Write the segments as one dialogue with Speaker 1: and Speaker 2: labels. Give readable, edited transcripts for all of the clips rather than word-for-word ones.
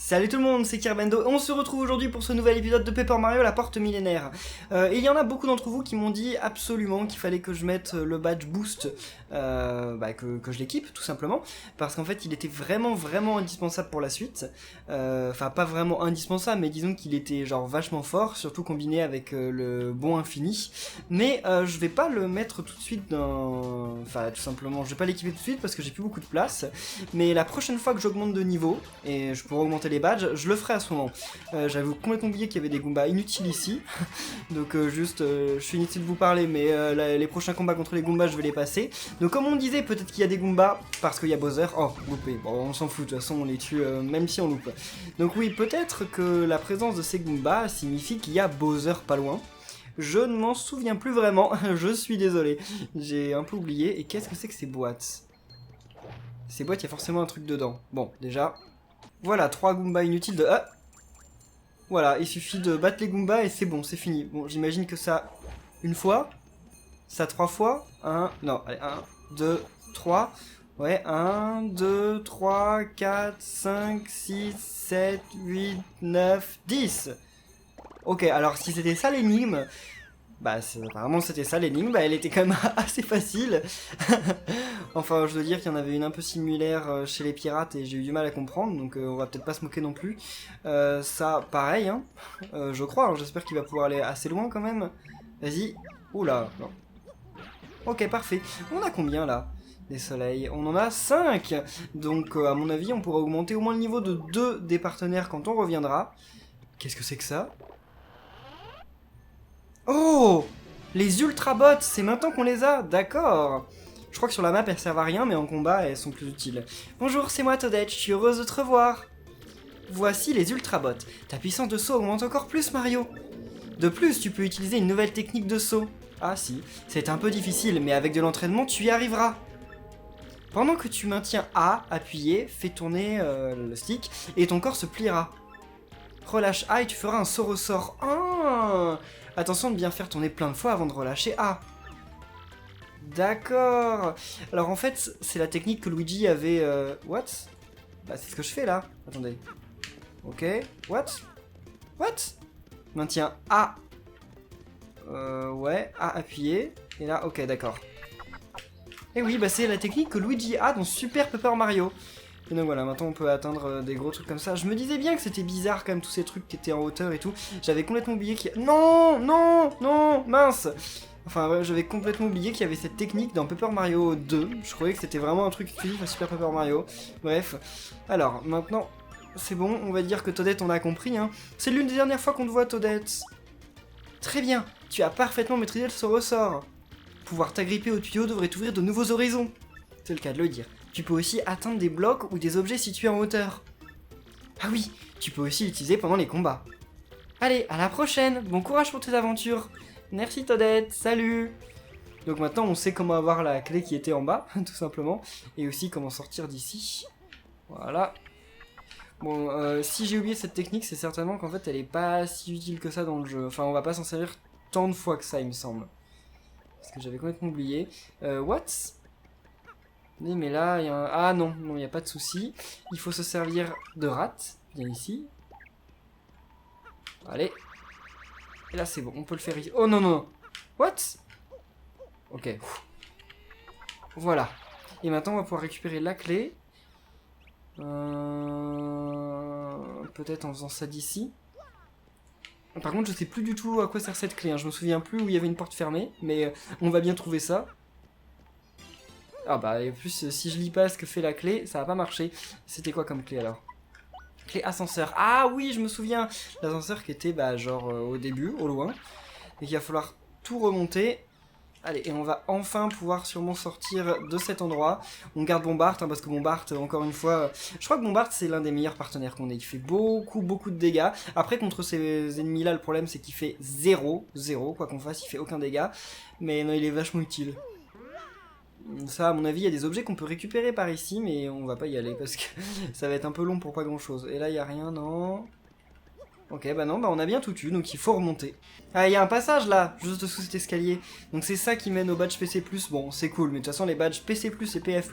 Speaker 1: Salut tout le monde, c'est Kirbendo, on se retrouve aujourd'hui pour ce nouvel épisode de Paper Mario la porte millénaire. Il y en a beaucoup d'entre vous qui m'ont dit absolument qu'il fallait que je mette le badge boost, que je l'équipe tout simplement, parce qu'en fait il était vraiment indispensable pour la suite. Enfin pas vraiment indispensable, mais disons qu'il était genre vachement fort, surtout combiné avec le bon infini. Mais je vais pas le mettre tout de suite dans... Enfin tout simplement, je vais pas l'équiper tout de suite parce que j'ai plus beaucoup de place, mais la prochaine fois que j'augmente de niveau, et je pourrai augmenter les badges, je le ferai à ce moment. J'avais complètement oublié qu'il y avait des Goombas inutiles ici, donc je suis inutile de vous parler, mais les prochains combats contre les Goombas, je vais les passer. Donc comme on disait, peut-être qu'il y a des Goombas, parce qu'il y a Bowser. Oh, loupé, bon on s'en fout, de toute façon on les tue même si on loupe. Donc oui, peut-être que la présence de ces Goombas signifie qu'il y a Bowser pas loin. Je ne m'en souviens plus vraiment, je suis désolé, j'ai un peu oublié. Et qu'est-ce que c'est que ces boîtes? Ces boîtes, il y a forcément un truc dedans. Bon, déjà... Voilà, 3 Goombas inutiles de... Ah, voilà, il suffit de battre les Goombas et c'est bon, c'est fini. Bon, j'imagine que ça... Une fois. Ça 3 fois. 1... Non, allez, 1, 2, 3... Ouais, 1, 2, 3, 4, 5, 6, 7, 8, 9, 10. Ok, alors si c'était ça l'énigme... Bah, apparemment c'était ça l'énigme, bah elle était quand même assez facile. Enfin, je veux dire qu'il y en avait une un peu similaire chez les pirates et j'ai eu du mal à comprendre, donc on va peut-être pas se moquer non plus. Ça, pareil, hein, je crois, hein, j'espère qu'il va pouvoir aller assez loin quand même. Vas-y. Oula, non. Ok, parfait. On a combien là? Des soleils? On en a 5. Donc à mon avis, on pourra augmenter au moins le niveau de 2 des partenaires quand on reviendra. Qu'est-ce que c'est que ça? Oh! Les Ultra Bots, c'est maintenant qu'on les a, d'accord. Je crois que sur la map elles servent à rien, mais en combat elles sont plus utiles. Bonjour, c'est moi Toadette, je suis heureuse de te revoir. Voici les Ultra Bots. Ta puissance de saut augmente encore plus, Mario. De plus, tu peux utiliser une nouvelle technique de saut. Ah si, c'est un peu difficile, mais avec de l'entraînement, tu y arriveras. Pendant que tu maintiens A appuyé, fais tourner le stick, et ton corps se pliera. Relâche A et tu feras un saut ressort. Ah! Attention de bien faire tourner plein de fois avant de relâcher A. D'accord. Alors en fait, c'est la technique que Luigi avait... What? Bah c'est ce que je fais là. Attendez. Ok. What? What? Maintiens A. Ouais. A appuyé. Et là, ok, d'accord. Et oui, bah c'est la technique que Luigi a dans Super Paper Mario. Et donc voilà, maintenant on peut atteindre des gros trucs comme ça. Je me disais bien que c'était bizarre quand même tous ces trucs qui étaient en hauteur et tout. J'avais complètement oublié qu'il y a... Non, non, non, mince. Enfin ouais, j'avais complètement oublié qu'il y avait cette technique dans Paper Mario 2. Je croyais que c'était vraiment un truc exclusif à Super Paper Mario. Bref. Alors, maintenant, c'est bon, on va dire que Toadette on a compris, hein. C'est l'une des dernières fois qu'on te voit, Toadette. Très bien, tu as parfaitement maîtrisé ce ressort. Pouvoir t'agripper au tuyau devrait t'ouvrir de nouveaux horizons. C'est le cas de le dire. Tu peux aussi atteindre des blocs ou des objets situés en hauteur. Ah oui, tu peux aussi l'utiliser pendant les combats. Allez, à la prochaine, bon courage pour tes aventures. Merci Toadette, salut. Donc maintenant on sait comment avoir la clé qui était en bas, tout simplement. Et aussi comment sortir d'ici. Voilà. Bon, si j'ai oublié cette technique, c'est certainement qu'en fait elle est pas si utile que ça dans le jeu. Enfin on va pas s'en servir tant de fois que ça il me semble. Parce que j'avais complètement oublié. What? Oui, mais là, il y a un... Ah non, il n'y a pas de souci. Il faut se servir de rat. Viens ici. Allez. Et là, c'est bon, on peut le faire ici. Oh non, non, non. What? Ok. Voilà. Et maintenant, on va pouvoir récupérer la clé. Peut-être en faisant ça d'ici. Par contre, je sais plus du tout à quoi sert cette clé. Hein. Je me souviens plus où il y avait une porte fermée. Mais on va bien trouver ça. Ah bah, et en plus, si je lis pas ce que fait la clé, ça va pas marcher. C'était quoi comme clé alors? Clé ascenseur. Ah oui, je me souviens. L'ascenseur qui était, bah, genre au début, au loin. Et qu'il va falloir tout remonter. Allez, et on va enfin pouvoir sûrement sortir de cet endroit. On garde Bombard, hein, parce que Bombard, encore une fois... je crois que Bombard, c'est l'un des meilleurs partenaires qu'on ait. Il fait beaucoup de dégâts. Après, contre ces ennemis-là, le problème, c'est qu'il fait 0. Quoi qu'on fasse, il fait aucun dégât. Mais non, il est vachement utile. Ça, à mon avis, il y a des objets qu'on peut récupérer par ici, mais on va pas y aller parce que ça va être un peu long pour pas grand chose. Et là, il y a rien, non. Ok, bah non, bah on a bien tout eu, donc il faut remonter. Ah, il y a un passage là, juste sous cet escalier. Donc c'est ça qui mène au badge PC+. Bon, c'est cool, mais de toute façon, les badges PC+, et PF+,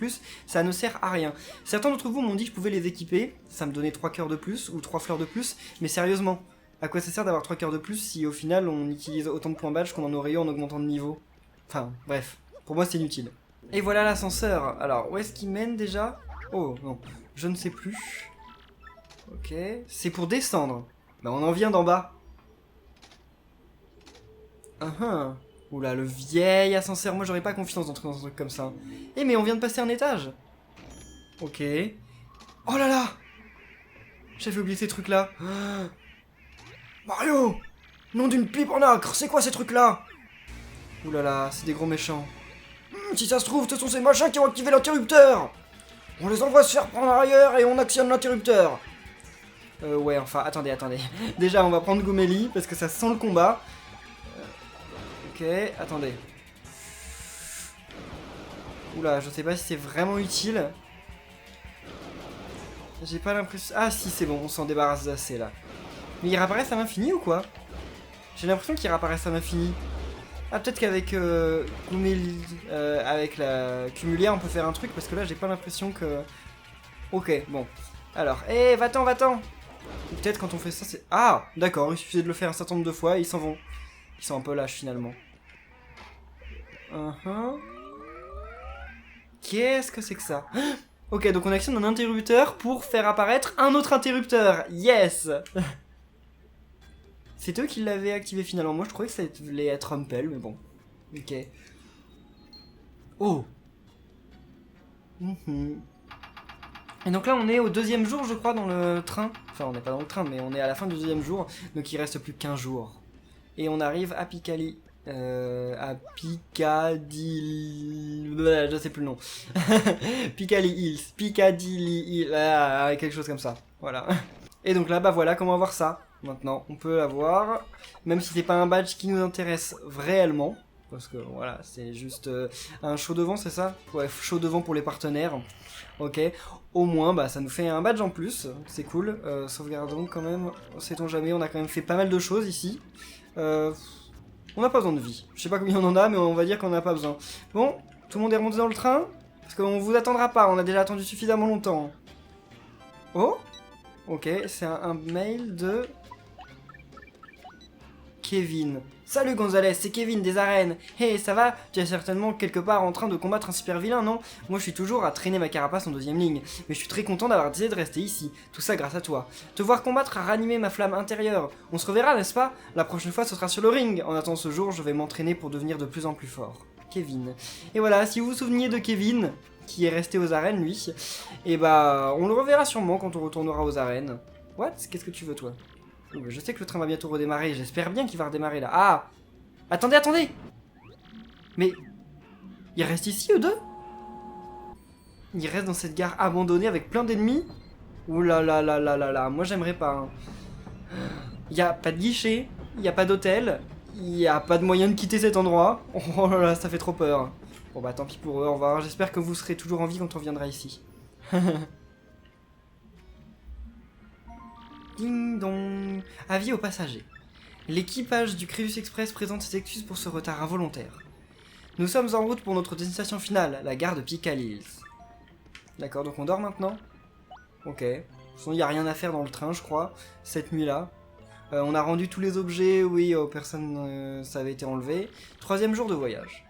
Speaker 1: ça ne sert à rien. Certains d'entre vous m'ont dit que je pouvais les équiper, ça me donnait 3 cœurs de plus, ou 3 fleurs de plus, mais sérieusement, à quoi ça sert d'avoir 3 cœurs de plus si au final on utilise autant de points badge qu'on en aurait eu en augmentant de niveau? Enfin, bref, pour moi c'est inutile. Et voilà l'ascenseur. Alors, où est-ce qu'il mène déjà? Oh, non, je ne sais plus. Ok, c'est pour descendre. Bah on en vient d'en bas. Oula, le vieil ascenseur. Moi j'aurais pas confiance d'entrer dans un truc comme ça. Eh mais on vient de passer un étage. Ok. Oh là là. J'avais oublié ces trucs là. Mario. Nom d'une pipe en acre. C'est quoi ces trucs là? Oula là, c'est des gros méchants. Si ça se trouve, ce sont ces machins qui ont activé l'interrupteur. On les envoie se faire prendre ailleurs et on actionne l'interrupteur. Ouais, enfin, attendez. Déjà, on va prendre Goumélie, parce que ça sent le combat. Ok, attendez. Oula, je sais pas si c'est vraiment utile. J'ai pas l'impression... Ah si, c'est bon, on s'en débarrasse assez, là. Mais ils réapparaissent à l'infini ou quoi? J'ai l'impression qu'ils réapparaissent à l'infini. Ah, peut-être qu'avec Goumélie... avec la Cumulia, on peut faire un truc, parce que là, j'ai pas l'impression que... Ok, bon. Alors, va-t'en. Ou peut-être quand on fait ça, c'est... Ah, d'accord, il suffisait de le faire un certain nombre de fois et ils s'en vont. Ils sont un peu lâches, finalement. Qu'est-ce que c'est que ça? Ok, donc on actionne un interrupteur pour faire apparaître un autre interrupteur. Yes. C'est eux qui l'avaient activé finalement. Moi, je croyais que ça allait être Rumpel, mais bon. Ok. Oh. Et donc là, on est au 2e jour, je crois, dans le train. Enfin, on n'est pas dans le train, mais on est à la fin du 2e jour. Donc il reste plus qu'un jour. Et on arrive à Piccali. À Piccadilly... Je sais plus le nom. Piccadilly Hills. Piccadilly Hills. Quelque chose comme ça. Voilà. Et donc là, bah voilà comment avoir ça. Maintenant, on peut l'avoir. Même si c'est pas un badge qui nous intéresse réellement. Parce que voilà, c'est juste un show devant, c'est ça? Ouais, show devant pour les partenaires. Ok. Au moins, bah ça nous fait un badge en plus. C'est cool. Sauvegardons quand même. Sait-on jamais, on a quand même fait pas mal de choses ici. On n'a pas besoin de vie. Je sais pas combien on en a, mais on va dire qu'on n'a pas besoin. Bon, tout le monde est remonté dans le train? Parce qu'on vous attendra pas, on a déjà attendu suffisamment longtemps. Oh? Ok, c'est un mail de... Kevin. Salut Gonzalez, c'est Kevin des arènes. Hey, ça va? Tu es certainement quelque part en train de combattre un super vilain, non? Moi je suis toujours à traîner ma carapace en 2e ligne, mais je suis très content d'avoir décidé de rester ici. Tout ça grâce à toi. Te voir combattre a ranimé ma flamme intérieure. On se reverra, n'est-ce pas? La prochaine fois ce sera sur le ring. En attendant ce jour, je vais m'entraîner pour devenir de plus en plus fort. Kevin. Et voilà, si vous vous souveniez de Kevin, qui est resté aux arènes lui, et bah on le reverra sûrement quand on retournera aux arènes. What? Qu'est-ce que tu veux toi? Je sais que le train va bientôt redémarrer, j'espère bien qu'il va redémarrer là. Ah! Attendez! Mais... Ils restent ici, eux deux? Ils restent dans cette gare abandonnée avec plein d'ennemis? Ouh là là là là là là, moi j'aimerais pas. Il y a pas de guichet, il y a pas d'hôtel, il y a pas de moyen de quitter cet endroit. Oh là là, ça fait trop peur. Bon bah tant pis pour eux, au revoir. J'espère que vous serez toujours en vie quand on viendra ici. Ding dong. Avis aux passagers. L'équipage du Crédus Express présente ses excuses pour ce retard involontaire. Nous sommes en route pour notre destination finale, la gare de Piccadilly Hills. D'accord, donc on dort maintenant? Ok. De toute façon, il n'y a rien à faire dans le train, je crois, cette nuit-là. On a rendu tous les objets, oui, aux personnes, ça avait été enlevé. 3e jour de voyage.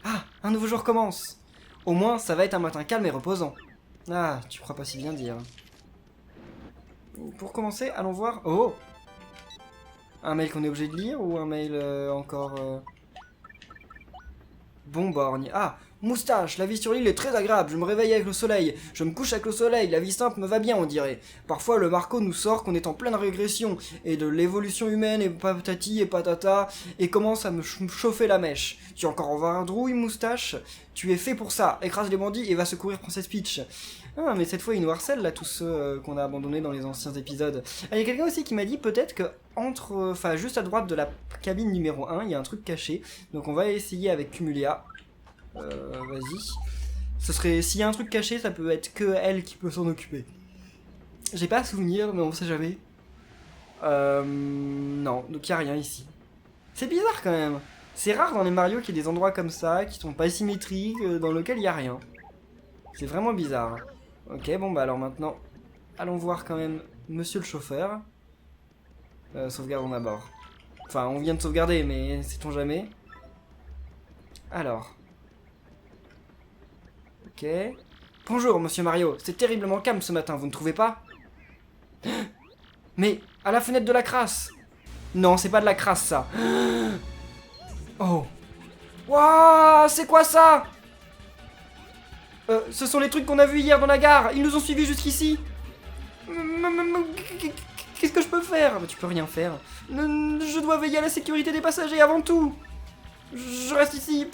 Speaker 1: Ah, un nouveau jour commence. Au moins, ça va être un matin calme et reposant. Ah, tu crois pas si bien dire. Pour commencer, allons voir... Oh! Un mail qu'on est obligé de lire ou un mail encore... Bon borgne. Ah! Moustache, la vie sur l'île est très agréable, je me réveille avec le soleil, je me couche avec le soleil, la vie simple me va bien on dirait. Parfois le Marco nous sort qu'on est en pleine régression, et de l'évolution humaine et patati et patata, et commence à me chauffer la mèche. Tu es encore en vadrouille, Moustache? Tu es fait pour ça, écrase les bandits et va secourir Princess Peach. Ah mais cette fois ils nous harcèlent là, tous ceux qu'on a abandonnés dans les anciens épisodes. Ah, il y a quelqu'un aussi qui m'a dit peut-être que enfin juste à droite de la cabine numéro 1, il y a un truc caché, donc on va essayer avec Cumulia. Vas-y. Ce serait... S'il y a un truc caché, ça peut être que elle qui peut s'en occuper. J'ai pas à souvenir, mais on sait jamais. Non, donc il n'y a rien ici. C'est bizarre quand même. C'est rare dans les Mario qu'il y ait des endroits comme ça, qui sont pas symétriques, dans lesquels il n'y a rien. C'est vraiment bizarre. Ok, bon bah alors maintenant, allons voir quand même monsieur le chauffeur. Sauvegardons d'abord. Enfin, on vient de sauvegarder, mais sait-on jamais. Alors. Ok. Bonjour, monsieur Mario. C'est terriblement calme ce matin, vous ne trouvez pas? Mais, à la fenêtre de la crasse. Non, c'est pas de la crasse, ça. Oh. Wouah, c'est quoi ça? Ce sont les trucs qu'on a vus hier dans la gare. Ils nous ont suivis jusqu'ici. Qu'est-ce que je peux faire? Tu peux rien faire. Je dois veiller à la sécurité des passagers avant tout. Je reste ici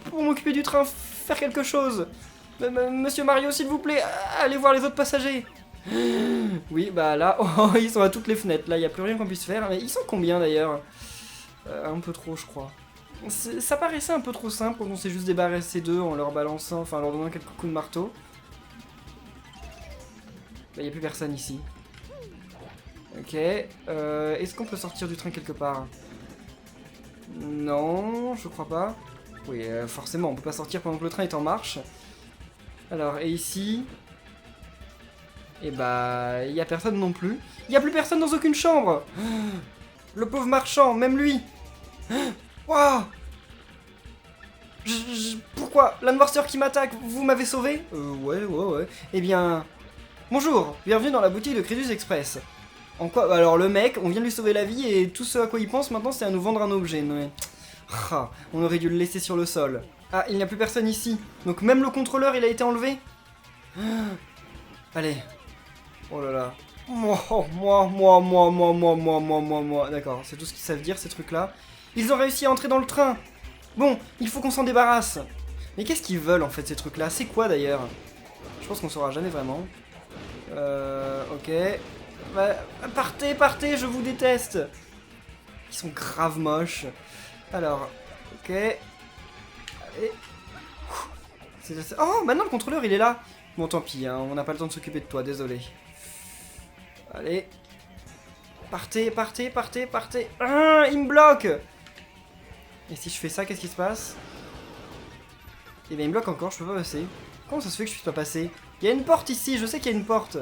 Speaker 1: pour m'occuper du train, faire quelque chose. Monsieur Mario, s'il vous plaît, allez voir les autres passagers. Oui, bah là, oh, ils sont à toutes les fenêtres. Là, il n'y a plus rien qu'on puisse faire. Mais ils sont combien d'ailleurs? Un peu trop, je crois. Ça paraissait un peu trop simple quand on s'est juste débarrassé d'eux en leur balançant, enfin en leur donnant quelques coups de marteau. Bah, il n'y a plus personne ici. Ok. Est-ce qu'on peut sortir du train quelque part? Non, je crois pas. Oui, forcément, on peut pas sortir pendant que le train est en marche. Alors, et ici? Et bah, il y a personne non plus. Il y a plus personne dans aucune chambre. Le pauvre marchand, même lui. Waouh! Pourquoi? L'Unburster qui m'attaque, vous m'avez sauvé? Ouais. Eh bien... Bonjour, bienvenue dans la boutique de Crédus Express. En quoi? Alors le mec, on vient de lui sauver la vie et tout ce à quoi il pense maintenant c'est à nous vendre un objet. Non, ah, on aurait dû le laisser sur le sol. Ah, il n'y a plus personne ici. Donc même le contrôleur il a été enlevé? Allez. Oh là là. Moi. D'accord, c'est tout ce qu'ils savent dire ces trucs-là. Ils ont réussi à entrer dans le train. Bon, il faut qu'on s'en débarrasse. Mais qu'est-ce qu'ils veulent en fait ces trucs-là? C'est quoi d'ailleurs? Je pense qu'on saura jamais vraiment. Ok. Bah, partez, je vous déteste. Ils sont grave moches. Alors, ok. Allez. Oh, maintenant le contrôleur il est là. Bon, tant pis, hein, on n'a pas le temps de s'occuper de toi, désolé. Allez. Partez. Ah, il me bloque. Et si je fais ça, qu'est-ce qui se passe? Eh bien, il me bloque encore, je peux pas passer. Comment ça se fait que je puisse pas passer? Il y a une porte ici, je sais qu'il y a une porte.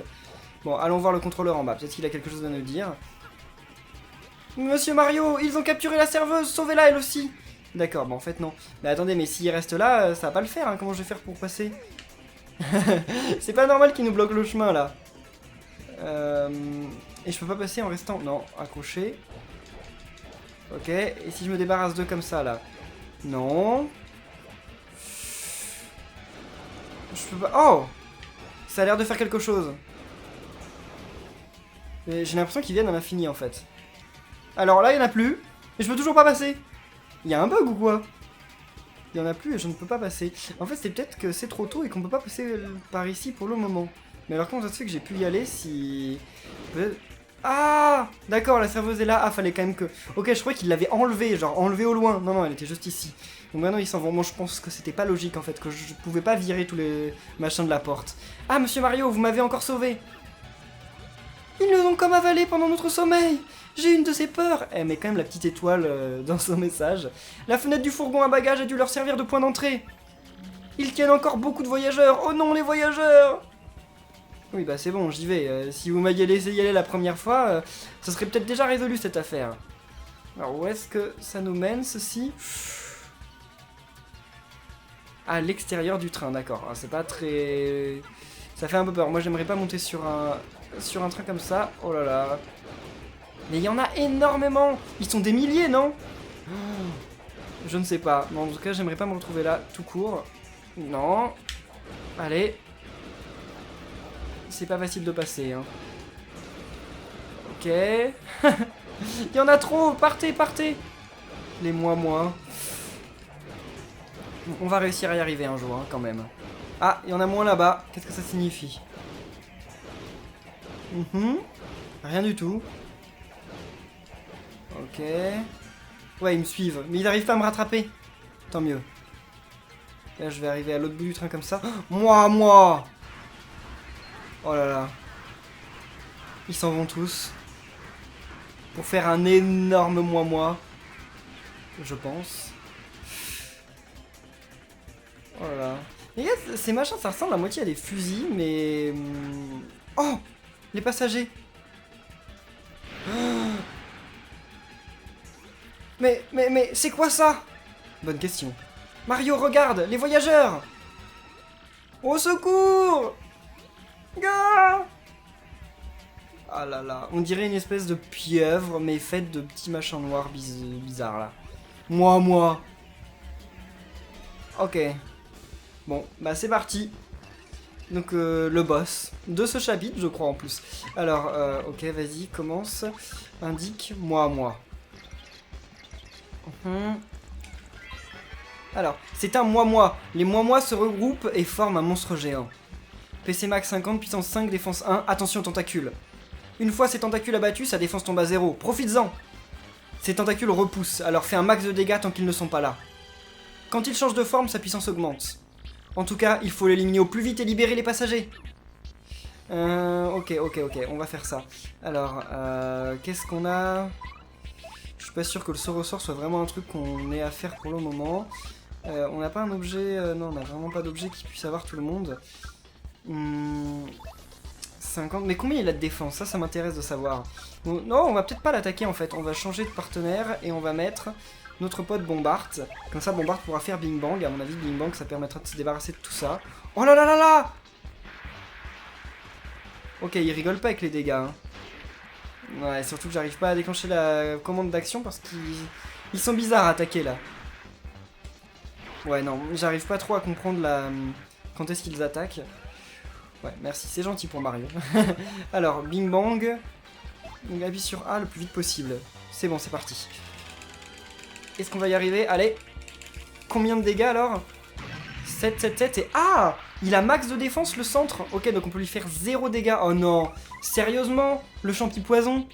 Speaker 1: Bon, allons voir le contrôleur en bas, peut-être qu'il a quelque chose à nous dire. Monsieur Mario, ils ont capturé la serveuse, sauvez-la elle aussi. D'accord, bon en fait non. Mais attendez, mais s'il reste là, ça va pas le faire, hein. Comment je vais faire pour passer? C'est pas normal qu'il nous bloque le chemin là. Et je peux pas passer en restant... Non, accroché. Ok, et si je me débarrasse d'eux comme ça là? Non. Je peux pas... Oh! Ça a l'air de faire quelque chose. J'ai l'impression qu'ils viennent à l'infini en fait. Alors là, il n'y en a plus. Et je peux toujours pas passer. Il y a un bug ou quoi? Il y en a plus et je ne peux pas passer. En fait, c'est peut-être que c'est trop tôt et qu'on peut pas passer par ici pour le moment. Mais alors comment ça se fait que j'ai pu y aller si... Ah! D'accord, la serveuse est là. Ah, fallait quand même que... Ok, je croyais qu'il l'avait enlevée, genre enlevée au loin. Non, elle était juste ici. Donc maintenant, ils s'en vont. Moi, je pense que c'était pas logique, en fait, que je pouvais pas virer tous les machins de la porte. Ah, monsieur Mario, vous m'avez encore sauvé. Ils nous ont comme avalé pendant notre sommeil. J'ai une de ces peurs. Elle met quand même la petite étoile dans son message. La fenêtre du fourgon à bagages a dû leur servir de point d'entrée. Ils tiennent encore beaucoup de voyageurs. Oh non, les voyageurs! Oui, bah c'est bon, j'y vais. Si vous m'aviez laissé y aller la première fois, ça serait peut-être déjà résolu cette affaire. Alors, où est-ce que ça nous mène, ceci? À l'extérieur du train, d'accord. C'est pas très... Ça fait un peu peur. Moi, j'aimerais pas monter sur un train comme ça. Oh là là. Mais il y en a énormément. Ils sont des milliers, non? Je ne sais pas. Mais en tout cas, j'aimerais pas me retrouver là, tout court. Non. Allez. C'est pas facile de passer, hein. Ok. Il y en a trop. Partez. Les moi. On va réussir à y arriver un jour, hein, quand même. Ah, il y en a moins là-bas. Qu'est-ce que ça signifie? Rien du tout. Ok. Ouais, ils me suivent. Mais ils n'arrivent pas à me rattraper. Tant mieux. Là, je vais arriver à l'autre bout du train comme ça. Moi! Oh là là. Ils s'en vont tous. pour faire un énorme moi, je pense. Oh là là. Les gars, ces machins, ça ressemble à moitié à des fusils, mais... Oh, les passagers. Mais c'est quoi ça? Bonne question. Mario, regarde, les voyageurs. Au secours! Gars! Ah là là, on dirait une espèce de pieuvre, mais faite de petits machins noirs bizarres là. Moi. Ok. Bon, bah c'est parti. Donc le boss de ce chapitre, je crois en plus. Alors, ok, vas-y, commence. Indique moi. Alors, c'est un moi. Les moi se regroupent et forment un monstre géant. PC max 50, puissance 5, défense 1, attention tentacules. Une fois ces tentacules abattus, sa défense tombe à 0. Profites-en. Ces tentacules repoussent, alors fais un max de dégâts tant qu'ils ne sont pas là. Quand il change de forme, sa puissance augmente. En tout cas, il faut l'éliminer au plus vite et libérer les passagers. Ok, on va faire ça. Alors, qu'est-ce qu'on a? Je suis pas sûr que le sort au sort soit vraiment un truc qu'on ait à faire pour le moment. On n'a pas un objet... non, on n'a vraiment pas d'objet qui puisse avoir tout le monde. 50... Mais combien il a de défense? Ça m'intéresse de savoir. Bon, non, on va peut-être pas l'attaquer en fait. On va changer de partenaire et on va mettre notre pote Bombard. Comme ça, Bombard pourra faire Bing Bang. À mon avis, Bing Bang, ça permettra de se débarrasser de tout ça. Oh là là là là! Ok, il rigole pas avec les dégâts. Hein. Ouais, surtout que j'arrive pas à déclencher la commande d'action parce qu'ils sont bizarres à attaquer là. Ouais, non, j'arrive pas trop à comprendre quand est-ce qu'ils attaquent. Ouais, merci, c'est gentil pour Mario. Alors, Bing Bang. Donc appuie sur A le plus vite possible. C'est bon, c'est parti. Est-ce qu'on va y arriver? Allez. Combien de dégâts alors? 7 et... Ah! Il a max de défense le centre. Ok, donc on peut lui faire 0 dégâts. Oh non! Sérieusement? Le champi poison?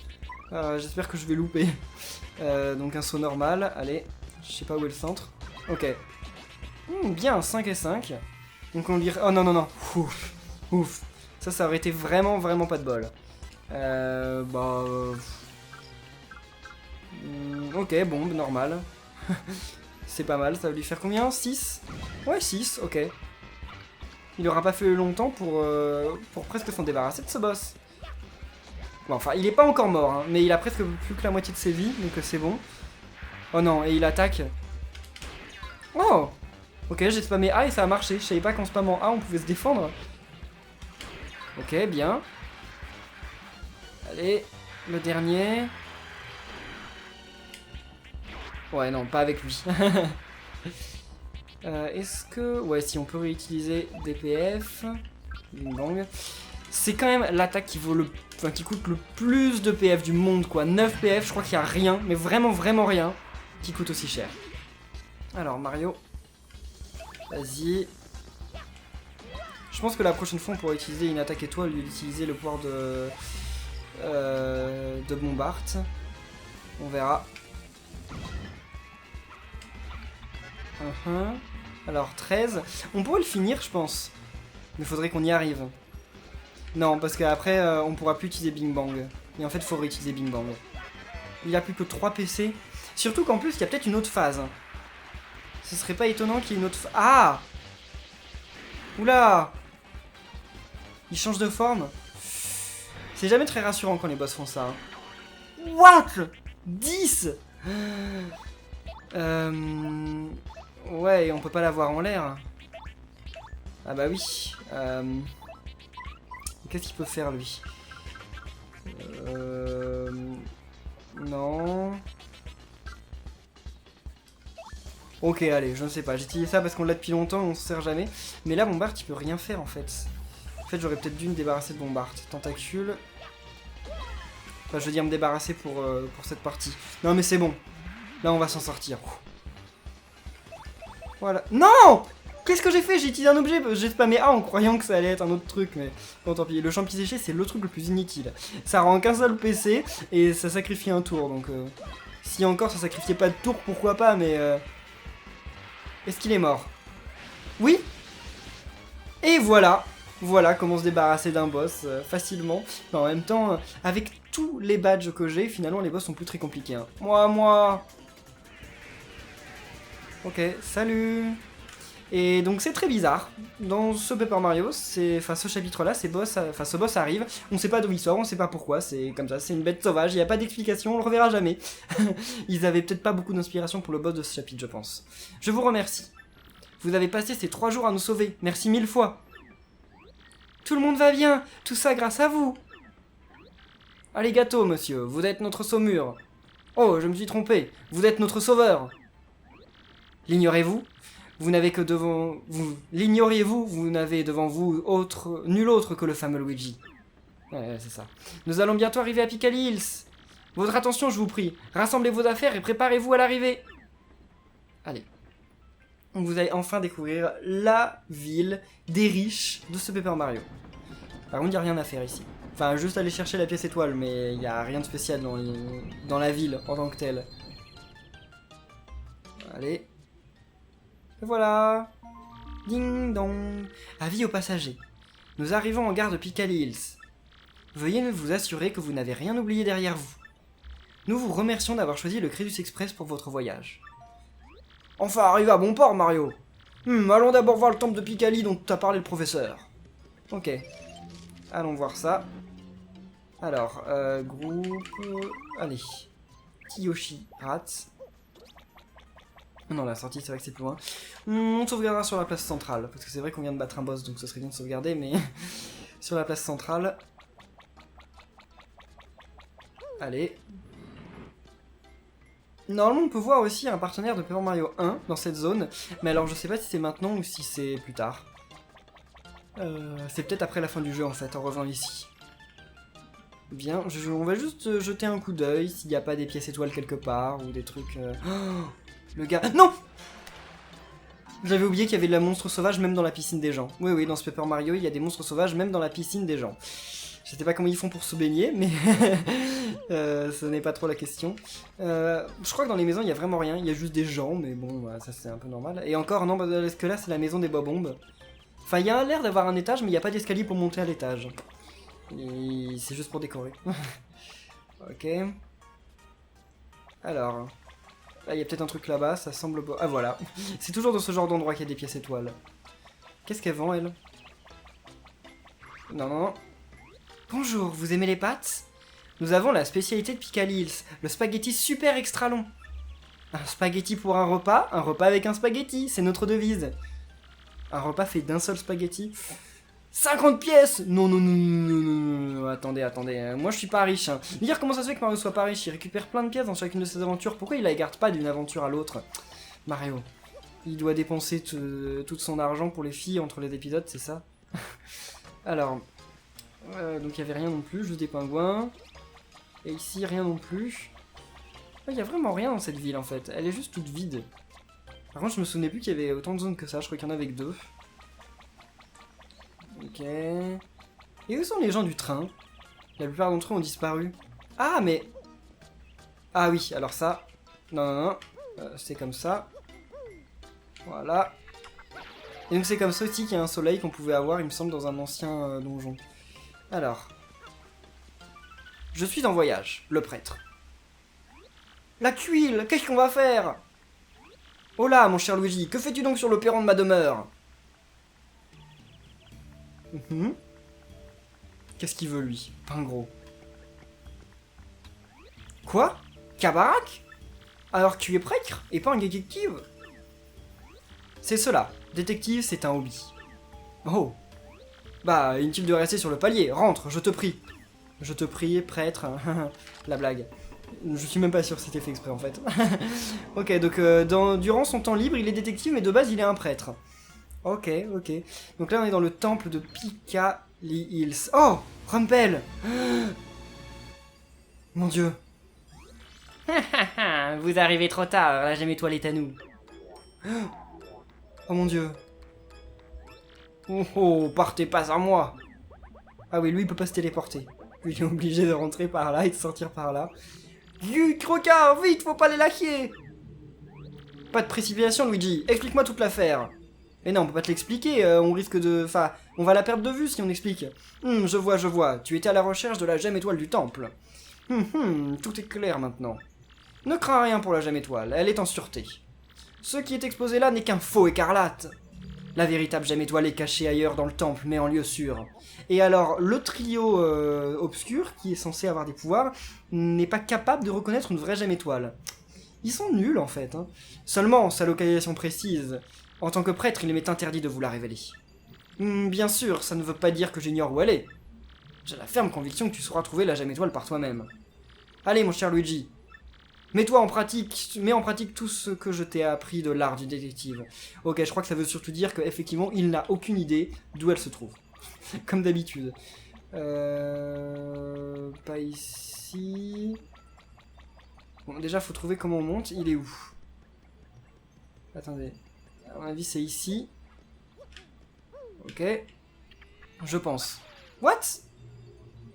Speaker 1: J'espère que je vais louper. Donc un saut normal. Allez. Je sais pas où est le centre. Ok. Bien, 5 et 5. Donc on lui... Oh non. Ouf. Ça aurait été vraiment pas de bol. Ok, bon, normal. C'est pas mal, ça va lui faire combien? 6? Ouais, 6, ok. Il aura pas fait longtemps pour presque s'en débarrasser de ce boss. Bon, enfin, il est pas encore mort, hein, mais il a presque plus que la moitié de ses vies, donc c'est bon. Oh non, et il attaque. Oh! Ok, j'ai spammé A et ça a marché. Je savais pas qu'en spammant A, on pouvait se défendre. Ok, bien. Allez, le dernier. Ouais, non, pas avec lui. Est-ce que... Ouais, si on peut réutiliser DPF. Bing Bang. C'est quand même l'attaque qui vaut qui coûte le plus de PF du monde, quoi. 9 PF, je crois qu'il n'y a rien, mais vraiment rien, qui coûte aussi cher. Alors, Mario. Vas-y. Je pense que la prochaine fois, on pourra utiliser une attaque étoile, lui utiliser le pouvoir de Bombard. On verra. Alors 13. On pourrait le finir, je pense. Mais faudrait qu'on y arrive. Non, parce qu'après, on pourra plus utiliser Bing Bang. Et en fait, il faut réutiliser Bing Bang. Il a plus que 3 PC. Surtout qu'en plus, il y a peut-être une autre phase. Ce serait pas étonnant qu'il y ait une autre phase. Ah! Oula! Il change de forme. C'est jamais très rassurant quand les boss font ça. Hein. What? 10? Ouais, on peut pas l'avoir en l'air. Ah bah oui. Qu'est-ce qu'il peut faire lui? Non. Ok, allez, je ne sais pas. J'ai utilisé ça parce qu'on l'a depuis longtemps, on se sert jamais. Mais là, Bombard, il peut rien faire en fait. En fait, j'aurais peut-être dû me débarrasser de Bombard. Tentacule. Enfin, je veux dire me débarrasser pour cette partie. Non, mais c'est bon. Là, on va s'en sortir. Voilà. Non! Qu'est-ce que j'ai fait? J'ai utilisé un objet, j'ai spammé A en croyant que ça allait être un autre truc, mais bon tant pis. Le champi séché, c'est le truc le plus inutile. Ça rend qu'un seul PC et ça sacrifie un tour, donc si encore ça sacrifiait pas de tour, pourquoi pas, mais est-ce qu'il est mort? Oui. Et voilà comment se débarrasser d'un boss facilement. Mais en même temps, avec tous les badges que j'ai, finalement les boss sont plus très compliqués. Hein. Moi. Ok, salut. Et donc c'est très bizarre. Dans ce Paper Mario, enfin ce chapitre-là, ce boss arrive. On sait pas d'où il sort, on sait pas pourquoi. C'est comme ça, c'est une bête sauvage. Il y a pas d'explication, on le reverra jamais. Ils avaient peut-être pas beaucoup d'inspiration pour le boss de ce chapitre, je pense. Je vous remercie. Vous avez passé ces 3 jours à nous sauver. Merci 1000 fois. Tout le monde va bien. Tout ça grâce à vous. Allez gâteau, monsieur. Vous êtes notre saumure. Oh, je me suis trompé. Vous êtes notre sauveur. L'ignorez-vous? Vous n'avez que devant vous. L'ignoriez-vous? Vous n'avez devant vous nul autre que le fameux Luigi. Ouais, c'est ça. Nous allons bientôt arriver à Piccali Hills. Votre attention, je vous prie. Rassemblez vos affaires et préparez-vous à l'arrivée. Allez. Vous allez enfin découvrir la ville des riches de ce Paper Mario. Par contre, il n'y a rien à faire ici. Enfin, juste aller chercher la pièce étoile, mais il n'y a rien de spécial dans la ville en tant que telle. Allez. Et voilà. Ding dong. Avis aux passagers. Nous arrivons en gare de Piccali Hills. Veuillez vous assurer que vous n'avez rien oublié derrière vous. Nous vous remercions d'avoir choisi le Credus Express pour votre voyage. Enfin, arrivé à bon port, Mario. Allons d'abord voir le temple de Piccali dont t'a parlé le professeur. Ok. Allons voir ça. Alors, groupe... allez. Kiyoshi, Rats. Non, la sortie, c'est vrai que c'est plus loin. On sauvegardera sur la place centrale, parce que c'est vrai qu'on vient de battre un boss, donc ce serait bien de sauvegarder, mais... sur la place centrale. Allez. Normalement, on peut voir aussi un partenaire de Paper Mario 1 dans cette zone, mais alors je sais pas si c'est maintenant ou si c'est plus tard. C'est peut-être après la fin du jeu, en fait, en revenant ici. Bien, on va juste jeter un coup d'œil s'il n'y a pas des pièces étoiles quelque part, ou des trucs... Oh, le gars... Non! J'avais oublié qu'il y avait de la monstre sauvage même dans la piscine des gens. Oui, dans ce Paper Mario, il y a des monstres sauvages même dans la piscine des gens. Je sais pas comment ils font pour se baigner, mais ce n'est pas trop la question. Je crois que dans les maisons, il y a vraiment rien. Il y a juste des gens, mais bon, bah, ça c'est un peu normal. Et encore, non, parce que là, c'est la maison des bobombes. Enfin, il y a l'air d'avoir un étage, mais il n'y a pas d'escalier pour monter à l'étage. Et c'est juste pour décorer. Ok. Alors... là, il y a peut-être un truc là-bas, ça semble beau. Ah, voilà. C'est toujours dans ce genre d'endroit qu'il y a des pièces étoiles. Qu'est-ce qu'elle vend, elle? Non. Bonjour, vous aimez les pâtes? Nous avons la spécialité de Piccali Hills, le spaghetti super extra long. Un spaghetti pour un repas avec un spaghetti, c'est notre devise. Un repas fait d'un seul spaghetti. 50 pièces! Non, attendez, moi je suis pas riche. Hein. Dire comment ça se fait que Mario soit pas riche, il récupère plein de pièces dans chacune de ses aventures, pourquoi il la garde pas d'une aventure à l'autre? Mario, il doit dépenser tout son argent pour les filles entre les épisodes, c'est ça? Alors, donc il y avait rien non plus, juste des pingouins. Et ici, rien non plus. Il y a vraiment rien dans cette ville en fait, elle est juste toute vide. Par contre, je me souvenais plus qu'il y avait autant de zones que ça, je crois qu'il y en avait que 2. Ok. Et où sont les gens du train? La plupart d'entre eux ont disparu. Ah, mais... ah oui, alors ça... Non. C'est comme ça. Voilà. Et donc c'est comme ça aussi qu'il y a un soleil qu'on pouvait avoir, il me semble, dans un ancien donjon. Alors... je suis en voyage, le prêtre. La tuile, qu'est-ce qu'on va faire? Oh là, mon cher Luigi, que fais-tu donc sur le perron de ma demeure? Qu'est-ce qu'il veut, lui? Pingro. Quoi? Kabarak? Alors tu es prêtre et pas un détective? C'est cela. Détective, c'est un hobby. Oh. Bah, inutile de rester sur le palier. Rentre, je te prie. Je te prie, prêtre. La blague. Je suis même pas sûr que c'était fait exprès, en fait. Ok, donc durant son temps libre, il est détective, mais de base, il est un prêtre. Ok. Donc là, on est dans le temple de Piccali Hills. Oh! Rumpel! Mon dieu. Vous arrivez trop tard, la gemme étoile est à nous. Oh mon dieu. Oh, partez pas sans moi. Ah oui, lui il peut pas se téléporter. Lui il est obligé de rentrer par là et de sortir par là. Crocard, vite, faut pas les lâcher. Pas de précipitation, Luigi. Explique-moi toute l'affaire. Mais non, on peut pas te l'expliquer, on risque de... enfin, on va la perdre de vue si on explique. Je vois. Tu étais à la recherche de la gemme étoile du temple. Tout est clair maintenant. Ne crains rien pour la Gemme Étoile, elle est en sûreté. Ce qui est exposé là n'est qu'un faux écarlate. La véritable Gemme Étoile est cachée ailleurs dans le temple, mais en lieu sûr. Et alors, le trio obscur, qui est censé avoir des pouvoirs, n'est pas capable de reconnaître une vraie Gemme Étoile. Ils sont nuls en fait. Hein. Seulement, sa localisation précise. En tant que prêtre, il m'est interdit de vous la révéler. Bien sûr, ça ne veut pas dire que j'ignore où elle est. J'ai la ferme conviction que tu sauras trouver la Gemme Étoile par toi-même. Allez, mon cher Luigi. Mets en pratique tout ce que je t'ai appris de l'art du détective. Ok, je crois que ça veut surtout dire qu'effectivement, il n'a aucune idée d'où elle se trouve. Comme d'habitude. Pas ici... Bon, déjà, faut trouver comment on monte. Il est où? Attendez. À mon avis, c'est ici. Ok. Je pense. What?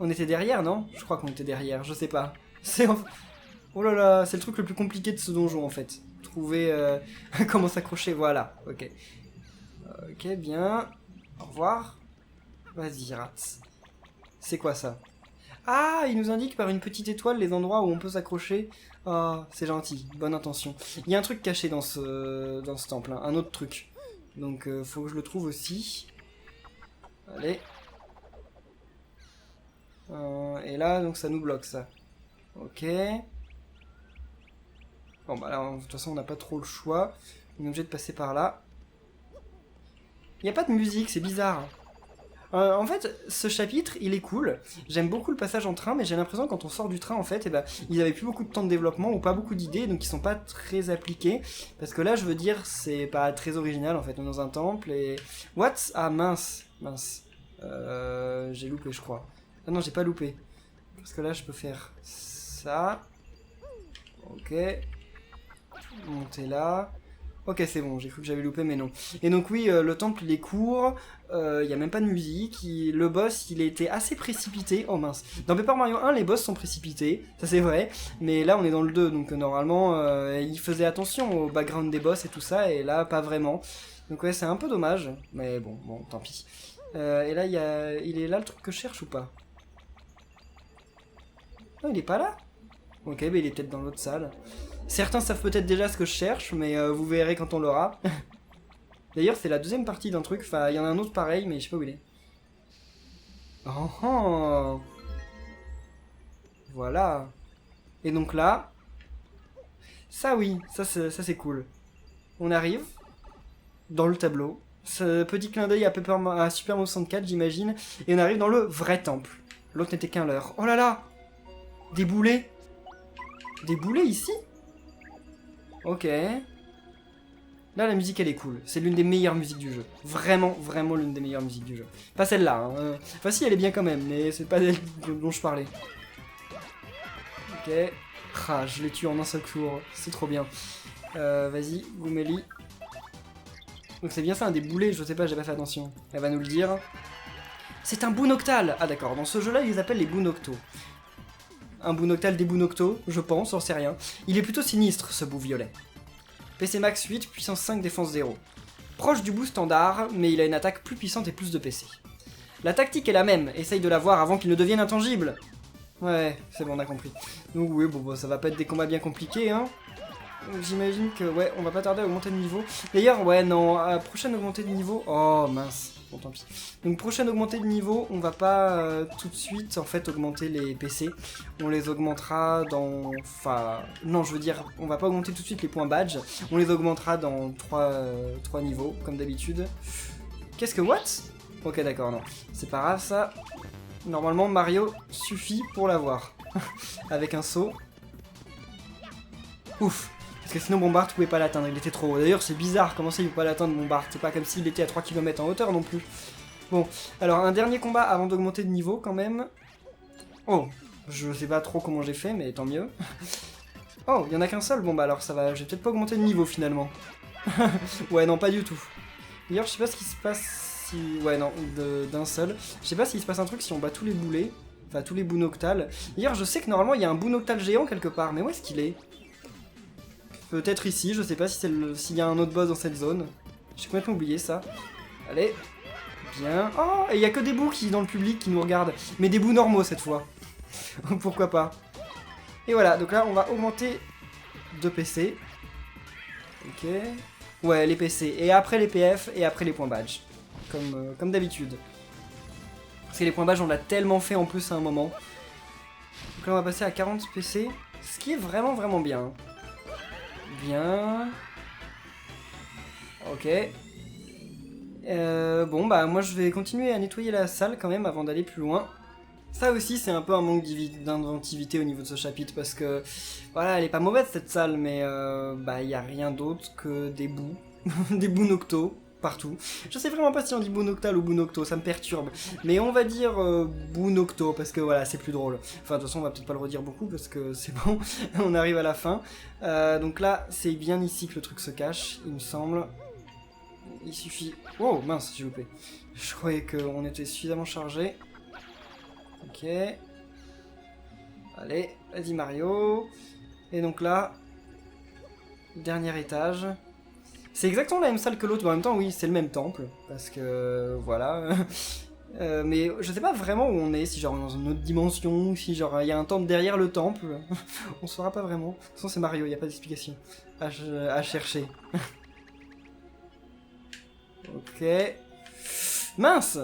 Speaker 1: On était derrière, non? Je crois qu'on était derrière, je sais pas. C'est... Oh là là, c'est le truc le plus compliqué de ce donjon, en fait. Trouver comment s'accrocher, voilà. Ok. Ok, bien. Au revoir. Vas-y, rats. C'est quoi ça? Ah, il nous indique par une petite étoile les endroits où on peut s'accrocher. Oh, c'est gentil, bonne intention. Il y a un truc caché dans ce temple, hein, un autre truc. Donc, faut que je le trouve aussi. Allez. Et là, donc ça nous bloque, ça. Ok. Bon, bah là, de toute façon, on n'a pas trop le choix. On est obligé de passer par là. Il n'y a pas de musique, c'est bizarre. En fait, ce chapitre, il est cool. J'aime beaucoup le passage en train, mais j'ai l'impression que quand on sort du train, en fait, eh ben, ils avaient plus beaucoup de temps de développement ou pas beaucoup d'idées, donc ils sont pas très appliqués. Parce que là, je veux dire, c'est pas très original, en fait. On est dans un temple et... What? Ah, mince. J'ai loupé, je crois. Ah non, j'ai pas loupé. Parce que là, je peux faire ça. Ok. Monter là. Ok, c'est bon, j'ai cru que j'avais loupé, mais non. Et donc oui, le temple, il est court, il n'y a même pas de musique, le boss, il a été assez précipité. Oh mince. Dans Paper Mario 1, les boss sont précipités, ça c'est vrai, mais là on est dans le 2, donc normalement, il faisait attention au background des boss et tout ça, et là, pas vraiment. Donc ouais, c'est un peu dommage, mais bon, tant pis. Et là, il est là le truc que je cherche ou pas? Non, il est pas là? Ok, bah il est peut-être dans l'autre salle. Certains savent peut-être déjà ce que je cherche, mais vous verrez quand on l'aura. D'ailleurs, c'est la deuxième partie d'un truc. Enfin, il y en a un autre pareil, mais je sais pas où il est. Oh, oh. Voilà. Et donc là... Ça oui, ça c'est cool. On arrive dans le tableau. Ce petit clin d'œil à Super Mario 64, j'imagine. Et on arrive dans le vrai temple. L'autre n'était qu'un leurre. Oh là là! Des boulets! Des boulets ici? Ok. Là, la musique, elle est cool. C'est l'une des meilleures musiques du jeu. Vraiment, vraiment l'une des meilleures musiques du jeu. Pas celle-là. Hein. Enfin, si, elle est bien quand même, mais c'est pas elle dont je parlais. Ok. Ah, je l'ai tué en un seul tour. C'est trop bien. Vas-y, Goumeli. Donc c'est bien ça, un des boulets, je sais pas, j'ai pas fait attention. Elle va nous le dire. C'est un bounoctal. Ah d'accord, dans ce jeu-là, ils les appellent les bounoctos. Un bounoctal des bounoctos, je pense, on sait rien. Il est plutôt sinistre, ce bout violet. PC max 8, puissance 5, défense 0. Proche du bout standard, mais il a une attaque plus puissante et plus de PC. La tactique est la même, essaye de la voir avant qu'il ne devienne intangible. Ouais, c'est bon, on a compris. Donc oui, bon, ça va pas être des combats bien compliqués, hein. J'imagine que, ouais, on va pas tarder à augmenter de niveau. D'ailleurs, ouais, non, prochaine augmentée de niveau... Oh, mince. Bon, tant pis. Donc, prochaine augmentée de niveau, on va pas tout de suite, en fait, augmenter les PC. On les augmentera dans... Enfin... Non, je veux dire, on va pas augmenter tout de suite les points badge. On les augmentera dans 3 niveaux, comme d'habitude. Qu'est-ce que... What? Ok, d'accord, non. C'est pas grave, ça. Normalement, Mario suffit pour l'avoir. Avec un saut. Ouf. Parce que sinon Bombard pouvait pas l'atteindre, il était trop haut. D'ailleurs c'est bizarre, comment ça il peut pas l'atteindre Bombard? C'est pas comme s'il était à 3 km en hauteur non plus. Bon, alors un dernier combat avant d'augmenter de niveau quand même. Oh, je sais pas trop comment j'ai fait, mais tant mieux. Oh, il y en a qu'un seul, bon bah alors ça va, je vais peut-être pas augmenter de niveau finalement. Ouais non, pas du tout. D'ailleurs je sais pas ce qui se passe si... Ouais non, d'un seul. Je sais pas s'il se passe un truc si on bat tous les boulets. Enfin tous les bounoctals. D'ailleurs je sais que normalement il y a un bounoctal géant quelque part, mais où est-ce qu'il est? Peut-être ici, je sais pas si s'il y a un autre boss dans cette zone. J'ai complètement oublié ça. Allez. Bien. Oh, et il y a que des bouts dans le public qui nous regardent. Mais des bouts normaux cette fois. Pourquoi pas. Et voilà, donc là, on va augmenter de PC. Ok. Ouais, les PC. Et après les PF, et après les points badge. Comme d'habitude. Parce que les points badge, on l'a tellement fait en plus à un moment. Donc là, on va passer à 40 PC. Ce qui est vraiment, vraiment bien. Bien. Ok. Bon, bah moi je vais continuer à nettoyer la salle quand même avant d'aller plus loin. Ça aussi c'est un peu un manque d'inventivité au niveau de ce chapitre parce que voilà, elle est pas mauvaise cette salle, mais bah il y a rien d'autre que des bouts, des bouts nocto partout. Je sais vraiment pas si on dit bout noctal ou bout nocto, ça me perturbe, mais on va dire bout nocto parce que voilà, c'est plus drôle. Enfin de toute façon on va peut-être pas le redire beaucoup parce que c'est bon, on arrive à la fin. Donc là c'est bien ici que le truc se cache, il me semble. Il suffit... Oh mince, j'ai loupé. Je croyais qu'on était suffisamment chargé. Ok. Allez, vas-y Mario. Et donc là, dernier étage. C'est exactement la même salle que l'autre, mais en même temps, oui, c'est le même temple. Parce que, voilà. Mais je sais pas vraiment où on est, si genre dans une autre dimension, si genre il y a un temple derrière le temple. On saura pas vraiment. De toute façon, c'est Mario, il n'y a pas d'explication à chercher. Ok. Mince!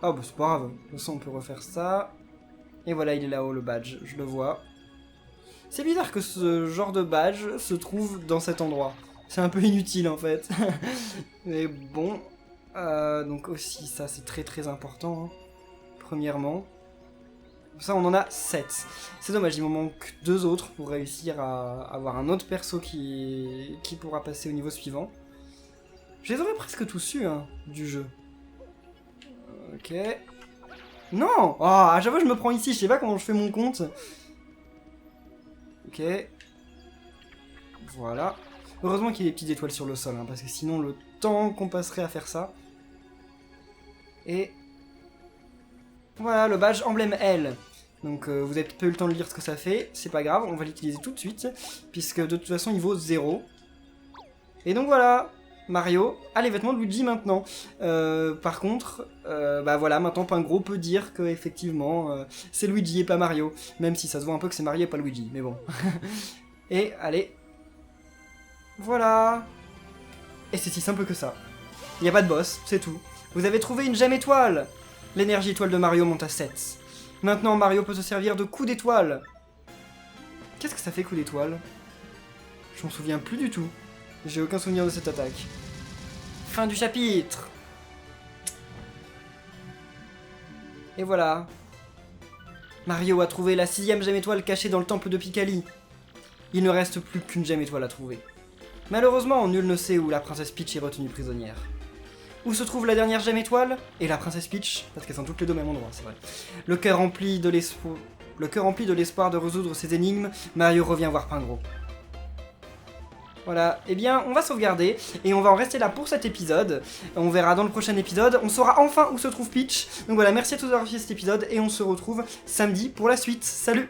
Speaker 1: Oh bah c'est pas grave, de toute façon on peut refaire ça. Et voilà, il est là-haut le badge, je le vois. C'est bizarre que ce genre de badge se trouve dans cet endroit. C'est un peu inutile en fait. Mais bon. Donc aussi ça c'est très très important. Hein. Premièrement. Ça on en a 7. C'est dommage, il me manque 2 autres pour réussir à avoir un autre perso qui pourra passer au niveau suivant. Je les aurais presque tous su, hein, du jeu. Ok. Non! Oh, à chaque fois je me prends ici, je sais pas comment je fais mon compte. Ok. Voilà. Heureusement qu'il y a des petites étoiles sur le sol, hein, parce que sinon le temps qu'on passerait à faire ça. Et... Voilà, le badge emblème L. Donc vous avez peut-être pas eu le temps de lire ce que ça fait, c'est pas grave, on va l'utiliser tout de suite, puisque de toute façon il vaut 0. Et donc voilà! Mario a les vêtements de Luigi maintenant. Par contre, bah voilà, maintenant Pingro peut dire que effectivement c'est Luigi et pas Mario. Même si ça se voit un peu que c'est Mario et pas Luigi, mais bon. Et allez. Voilà. Et c'est si simple que ça. Il n'y a pas de boss, c'est tout. Vous avez trouvé une gemme étoile. L'énergie étoile de Mario monte à 7. Maintenant Mario peut se servir de coup d'étoile. Qu'est-ce que ça fait coup d'étoile? Je m'en souviens plus du tout. J'ai aucun souvenir de cette attaque. Fin du chapitre. Et voilà. Mario a trouvé la 6ème gemme étoile cachée dans le temple de Picali. Il ne reste plus qu'une gemme étoile à trouver. Malheureusement, nul ne sait où la princesse Peach est retenue prisonnière. Où se trouve la dernière gemme étoile et la princesse Peach, parce qu'elles sont toutes les deux au même endroit, c'est vrai. Le cœur rempli de l'espoir de résoudre ces énigmes, Mario revient voir Pingro. Voilà, eh bien on va sauvegarder et on va en rester là pour cet épisode. On verra dans le prochain épisode, on saura enfin où se trouve Peach. Donc voilà, merci à tous d'avoir suivi cet épisode et on se retrouve samedi pour la suite. Salut!